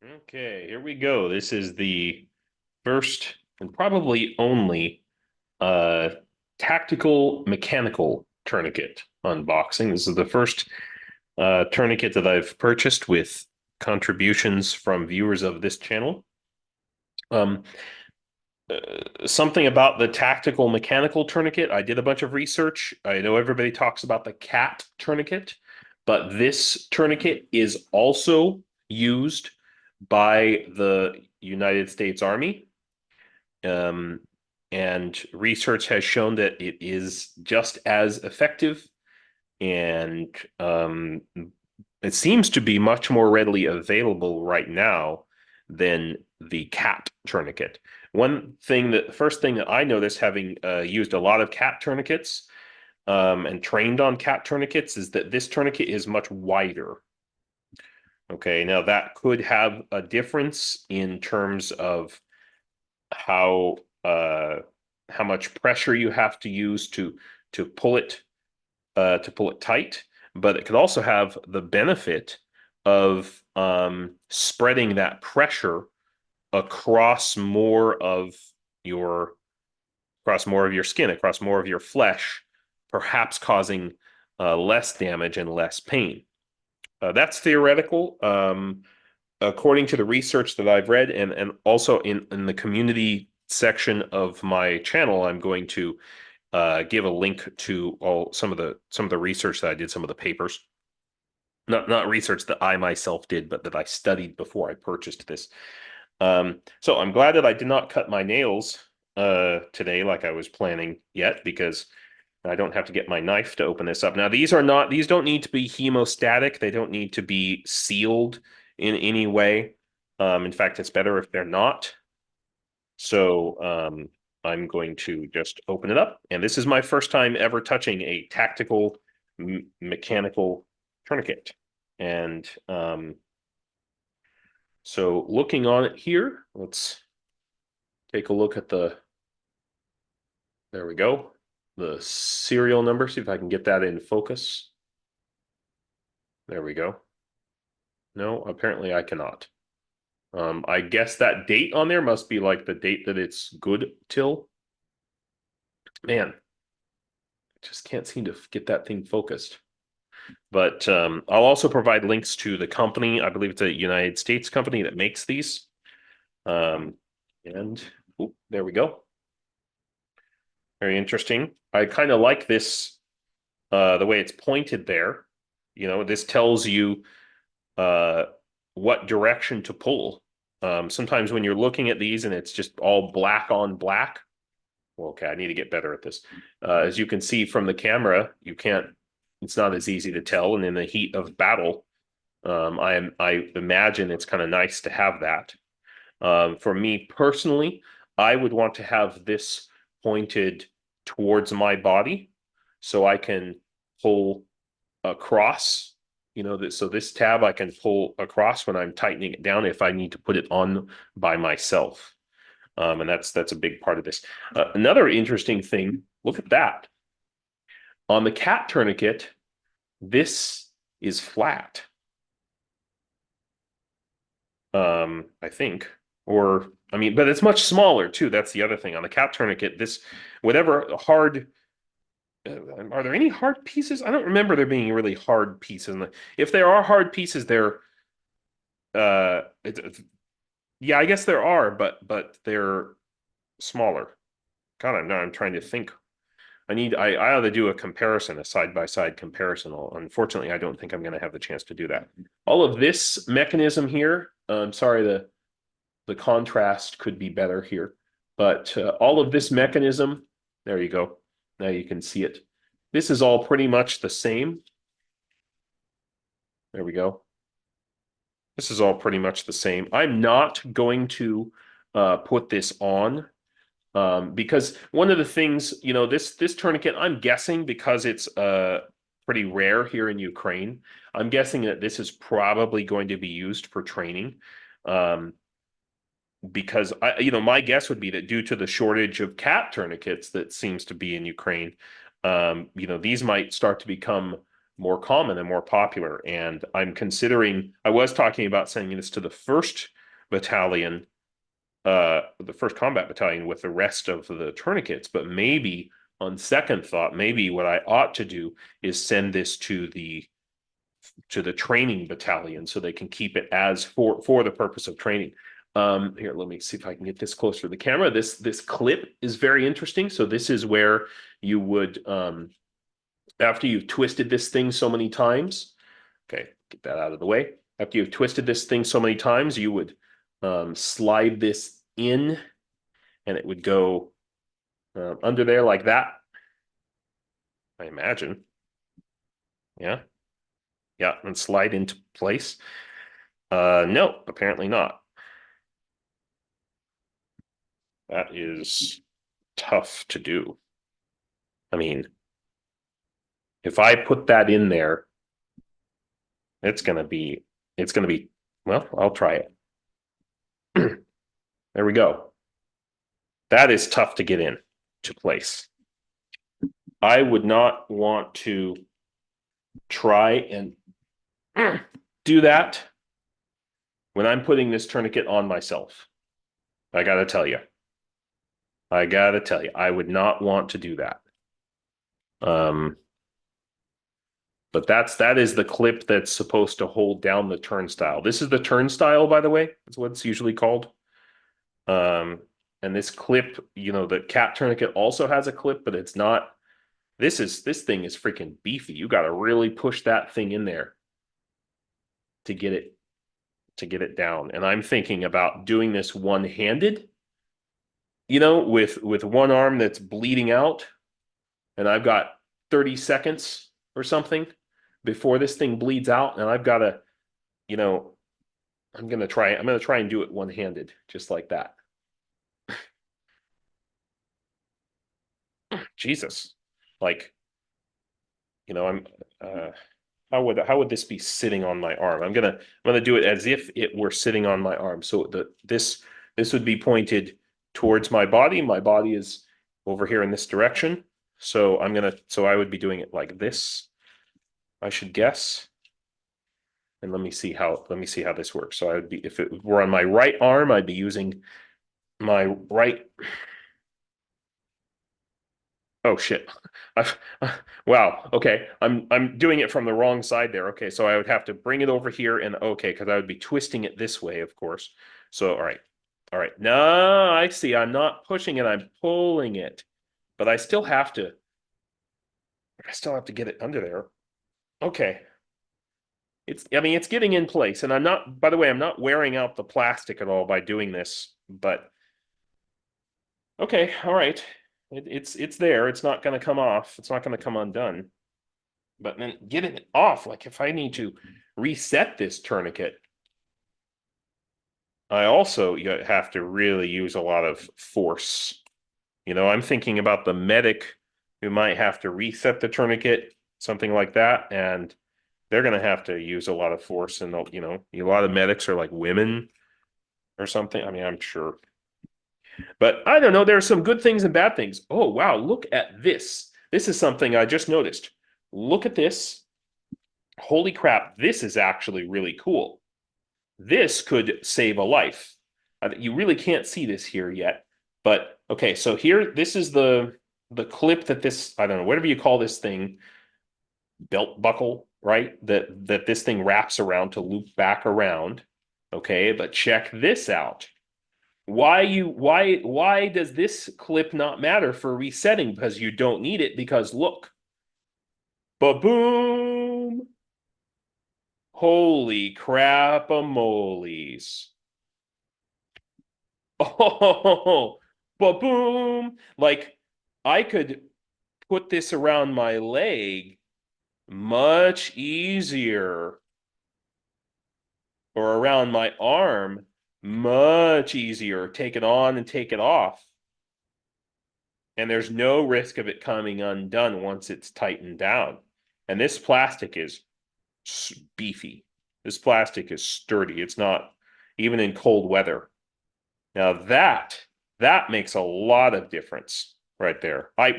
Okay, here we go. This is the first and probably only uh tactical mechanical tourniquet unboxing. This is the first tourniquet that I've purchased with contributions from viewers of this channel. Um, Something about the tactical mechanical tourniquet. I did a bunch of research. I know everybody talks about the cat tourniquet, but this tourniquet is also used by the United States Army. Um, and research has shown that it is just as effective, and it seems to be much more readily available right now than the cat tourniquet. First thing that I noticed, having used a lot of cat tourniquets and trained on cat tourniquets, is that this tourniquet is much wider. Okay, now that could have a difference in terms of how how much pressure you have to use to pull it tight, but it could also have the benefit of spreading that pressure across more of your skin, across more of your flesh, perhaps causing less damage and less pain. That's theoretical. According to the research that I've read, and also in the community section of my channel, I'm going to give a link to some of the research that I did, some of the papers. Not research that I myself did, but that I studied before I purchased this. So I'm glad that I did not cut my nails today like I was planning yet, because I don't have to get my knife to open this up. Now, these don't need to be hemostatic. They don't need to be sealed in any way. In fact, it's better if they're not. So I'm going to just open it up. And this is my first time ever touching a tactical mechanical tourniquet. And so looking on it here, let's take a look at there we go, the serial number, see if I can get that in focus. There we go. No, apparently I cannot. I guess that date on there must be like the date that it's good till. Man, just can't seem to get that thing focused. But I'll also provide links to the company. I believe it's a United States company that makes these. And there we go. Very interesting. I kind of like this, the way it's pointed there. You know, this tells you what direction to pull. Sometimes when you're looking at these and it's just all black on black. Well, okay, I need to get better at this. As you can see from the camera, it's not as easy to tell. And in the heat of battle, I imagine it's kind of nice to have that. For me personally, I would want to have this pointed towards my body so I can pull across. So this tab I can pull across when I'm tightening it down if I need to put it on by myself. And that's a big part of this. Another interesting thing, look at that. On the cat tourniquet, this is flat. I think. But it's much smaller too. That's the other thing. On the cat tourniquet, whatever hard, are there any hard pieces? I don't remember there being really hard pieces. If there are hard pieces, yeah, I guess there are, but they're smaller. God, now I'm trying to think. I ought to do a comparison, a side-by-side comparison. Unfortunately, I don't think I'm going to have the chance to do that. All of this mechanism here, I'm sorry, the contrast could be better here, but all of this mechanism, there you go. Now you can see it. This is all pretty much the same. There we go. This is all pretty much the same. I'm not going to put this on because one of the things, this tourniquet, I'm guessing because it's pretty rare here in Ukraine, I'm guessing that this is probably going to be used for training. Because my guess would be that due to the shortage of cat tourniquets that seems to be in Ukraine, these might start to become more common and more popular. And I'm considering, I was talking about sending this to the first battalion, the first combat battalion with the rest of the tourniquets, but maybe on second thought, maybe what I ought to do is send this to the training battalion so they can keep it as for the purpose of training. Here, let me see if I can get this closer to the camera. This clip is very interesting. So this is where you would, after you've twisted this thing so many times, okay, get that out of the way. After you've twisted this thing so many times, you would slide this in, and it would go under there like that, I imagine. Yeah. Yeah, and slide into place. No, apparently not. That is tough to do. I mean, if I put that in there, it's gonna be, well, I'll try it. There we go. That is tough to get in to place. I would not want to try and do that when I'm putting this tourniquet on myself. I gotta tell you, I would not want to do that. But that is the clip that's supposed to hold down the turnstile. This is the turnstile, by the way. That's what it's usually called. And this clip, you know, the cat tourniquet also has a clip, but it's not. This thing is freaking beefy. You got to really push that thing in there to get it down. And I'm thinking about doing this one-handed, you know, with one arm that's bleeding out, and I've got 30 seconds or something before this thing bleeds out, and I've got to, you know, I'm gonna try and do it one-handed, just like that. Jesus, like, you know, I'm how would this be sitting on my arm? I'm gonna do it as if it were sitting on my arm. So this would be pointed towards my body. My body is over here in this direction. So I would be doing it like this, I should guess. And let me see how this works. So I would be, if it were on my right arm, I'd be using my right. Oh shit. Wow. Okay. I'm doing it from the wrong side there. Okay. So I would have to bring it over here, and okay, because I would be twisting it this way, of course. So all right. All right. No, I see. I'm not pushing it, I'm pulling it. But I still have to get it under there. Okay. I mean, it's getting in place, and I'm not, by the way, I'm not wearing out the plastic at all by doing this, but okay, all right. It's there. It's not going to come off. It's not going to come undone. But then getting it off, like if I need to reset this tourniquet, I also have to really use a lot of force. You know, I'm thinking about the medic who might have to reset the tourniquet, something like that, and they're going to have to use a lot of force. And, you know, a lot of medics are like women or something. I mean, I'm sure. But I don't know. There are some good things and bad things. Oh, wow. Look at this. This is something I just noticed. Look at this. Holy crap. This is actually really cool. This could save a life. You really can't see this here yet. But, okay, so here, this is the clip that this, I don't know, whatever you call this thing, belt buckle, right? That this thing wraps around to loop back around. Okay, but check this out. Why does this clip not matter for resetting? Because you don't need it, because look. Ba-boom. Holy crap-a-moles. Oh, ba-boom. Like, I could put this around my leg much easier, or around my arm much easier. Take it on and take it off. And there's no risk of it coming undone once it's tightened down. And this plastic is beefy. This plastic is sturdy. It's not even in cold weather. Now that makes a lot of difference right there. I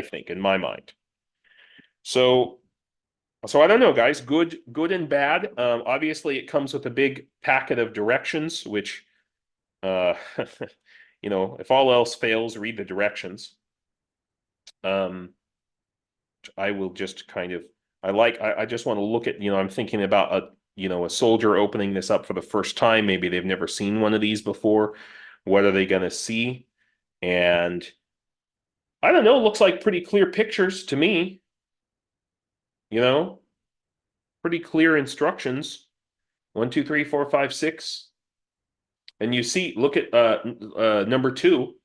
think, in my mind. So So I don't know, guys. Good and bad. Obviously, it comes with a big packet of directions, which, uh, if all else fails, read the directions. Um, I will just kind of, I just want to look at, I'm thinking about a soldier opening this up for the first time. Maybe they've never seen one of these before. What are they going to see? And I don't know. Looks like pretty clear pictures to me. You know, pretty clear instructions. 1, 2, 3, 4, 5, 6. And you see, look at number 2.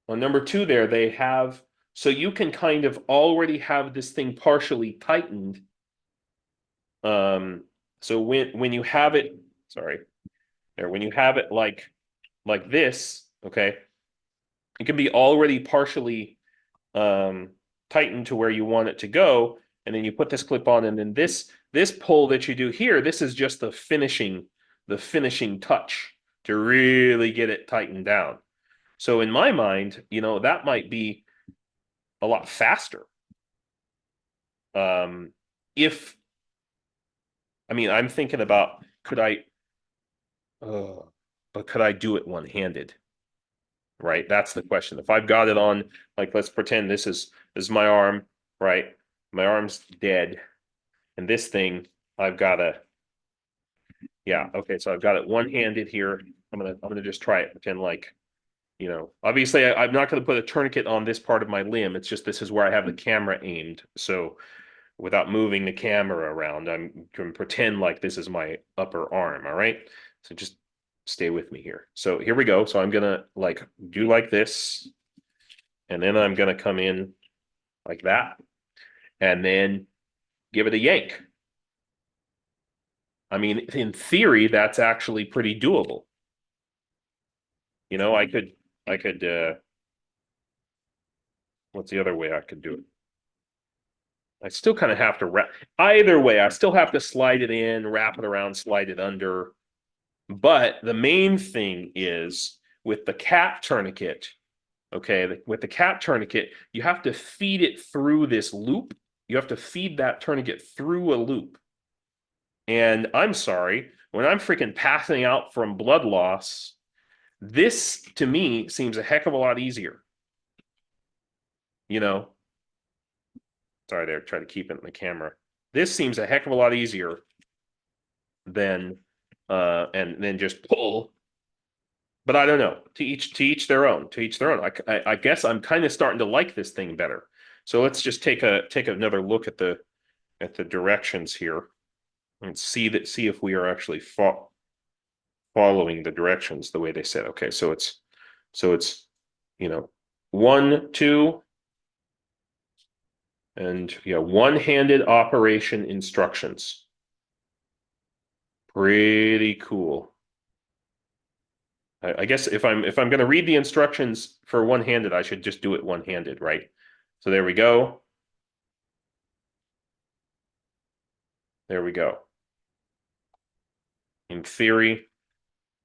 On number 2 there, they have, so you can kind of already have this thing partially tightened. So when you have it, sorry, there, when you have it like this, okay, it can be already partially tightened to where you want it to go, and then you put this clip on, and then this pull that you do here, this is just the finishing touch to really get it tightened down. So in my mind, that might be a lot faster. If I mean, I'm thinking about but could I do it one-handed? Right? That's the question. If I've got it on, like, let's pretend this is my arm, right? My arm's dead, and this thing, I've got to, yeah, okay. So I've got it one-handed here. I'm gonna just try it. Pretend like, obviously I'm not gonna put a tourniquet on this part of my limb. It's just this is where I have the camera aimed. So without moving the camera around, I'm going to pretend like this is my upper arm. All right. So just stay with me here. So here we go. So I'm going to do like this, and then I'm going to come in like that, and then give it a yank. I mean, in theory, that's actually pretty doable. I could, what's the other way I could do it? I still kind of have to wrap, either way, I still have to slide it in, wrap it around, slide it under. But the main thing is with the cat tourniquet, okay, with the cat tourniquet, you have to feed it through this loop. You have to feed that tourniquet through a loop. And I'm sorry, when I'm freaking passing out from blood loss, this to me seems a heck of a lot easier. Sorry, there, try to keep it in the camera. This seems a heck of a lot easier than and then just pull. But I don't know. To each their own. To each their own. I guess I'm kind of starting to like this thing better. So let's just take another look at the directions here and see if we are actually following the directions the way they said. Okay, so it's 1, 2, and yeah, one-handed operation instructions. Pretty cool. I guess if I'm going to read the instructions for one-handed, I should just do it one-handed, right? So there we go. There we go. In theory,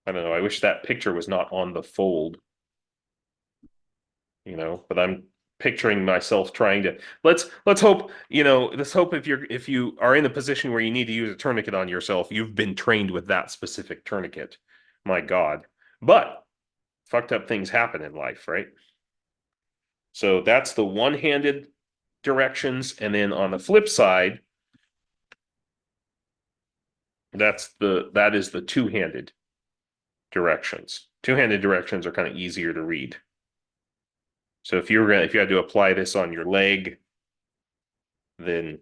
I don't know. I wish that picture was not on the fold, but I'm picturing myself trying to let's hope, let's hope if you are in a position where you need to use a tourniquet on yourself, you've been trained with that specific tourniquet. My God. But fucked up things happen in life, right? So that's the one-handed directions, and then on the flip side, that is the two-handed directions. Two-handed directions are kind of easier to read. So if you had to apply this on your leg, then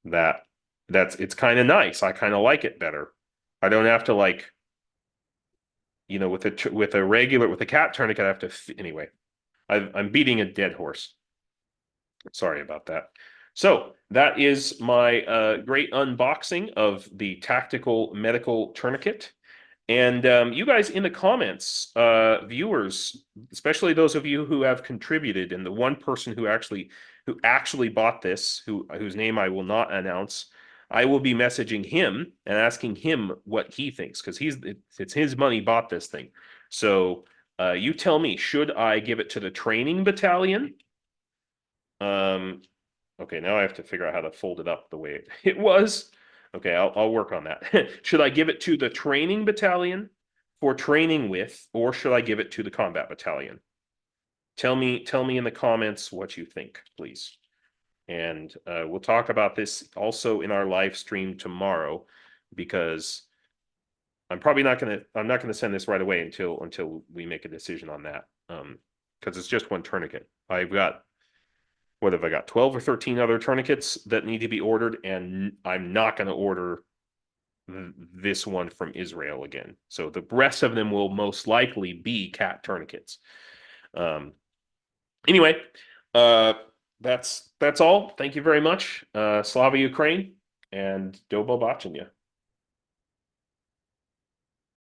it's kind of nice. I kind of like it better. I don't have to with a cat tourniquet, I have to anyway. I'm beating a dead horse. Sorry about that. So that is my great unboxing of the tactical medical tourniquet. And you guys in the comments, viewers, especially those of you who have contributed, and the one person who actually bought this, whose name I will not announce, I will be messaging him and asking him what he thinks, because it's his money bought this thing. So you tell me, should I give it to the training battalion? Okay, now I have to figure out how to fold it up the way it was. Okay, I'll work on that. Should I give it to the training battalion for training with, or should I give it to the combat battalion? Tell me in the comments what you think, please. And we'll talk about this also in our live stream tomorrow, because I'm not gonna send this right away until we make a decision on that. Because it's just one tourniquet. I've got, what have I got? 12 or 13 other tourniquets that need to be ordered, and I'm not going to order this one from Israel again. So the rest of them will most likely be cat tourniquets. Anyway, that's all. Thank you very much. Slava Ukraine, and do побачення.